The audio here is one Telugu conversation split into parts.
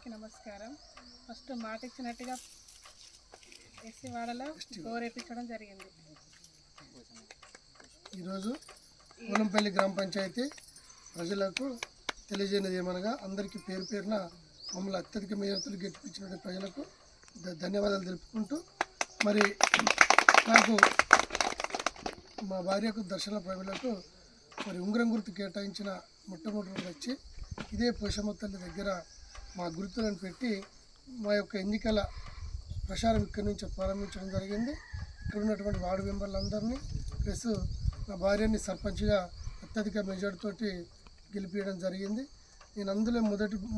అందరికీ నమస్కారం. ఫస్ట్ మాట ఇచ్చినట్టుగా ఎస్సీ వాడలో గోరేపించడం జరిగింది. ఈరోజు పూలంపల్లి గ్రామ పంచాయతీ ప్రజలకు తెలియజేయనిది ఏమనగా అందరికీ పేరు పేరున మమ్మల్ని అత్యధిక మేయర్తులు గెలిపించిన ప్రజలకు ధన్యవాదాలు తెలుపుకుంటూ, మరి నాకు మా భార్యకు దర్శన ప్రజలకు మరి ఉంగరం గుర్తు కేటాయించిన మొట్టమొదటి వచ్చి ఇదే పోషమ్మ తల్లి దగ్గర మా గుర్తులను పెట్టి మా యొక్క ఎన్నికల ప్రచారం ఇక్కడి నుంచి ప్రారంభించడం జరిగింది. ఇక్కడ ఉన్నటువంటి వార్డు మెంబర్లందరినీ ప్లస్ నా భార్యని సర్పంచ్గా అత్యధిక మెజార్టీతోటి గెలిపించడం జరిగింది. నేను అందులో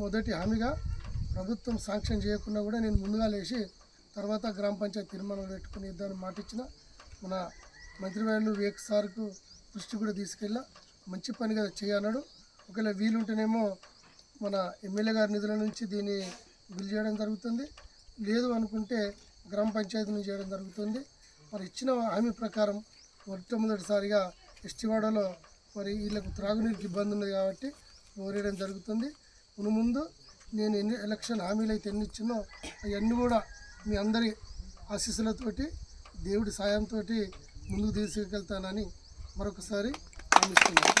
మొదటి హామీగా ప్రభుత్వం శాంక్షన్ చేయకుండా కూడా నేను ముందుగా లేచి తర్వాత గ్రామ పంచాయతీ తీర్మానం పెట్టుకుని ఇద్దామని మాట ఇచ్చిన మన మంత్రివర్యులు వివేక్ సార్కు దృష్టి కూడా తీసుకెళ్ళా. మంచి పనిగా చేయన్నాడు. ఒకవేళ వీలుంటేనేమో మన ఎమ్మెల్యే గారి నిధుల నుంచి దీన్ని బిల్ చేయడం జరుగుతుంది, లేదు అనుకుంటే గ్రామ పంచాయతీ నుంచి చేయడం జరుగుతుంది. మరి ఇచ్చిన హామీ ప్రకారం మొట్టమొదటిసారిగా ఎస్టీవాడలో మరి వీళ్ళకు త్రాగునీరుకి ఇబ్బంది ఉంది కాబట్టి ఓరేయడం జరుగుతుంది. ముందు నేను ఎన్ని ఎలక్షన్ హామీలు అయితే ఎన్ని ఇచ్చినో అవన్నీ కూడా మీ అందరి ఆశీస్సులతోటి దేవుడి సాయంతో ముందుకు తీసుకెళ్తానని మరొకసారి హామీస్తున్నాను.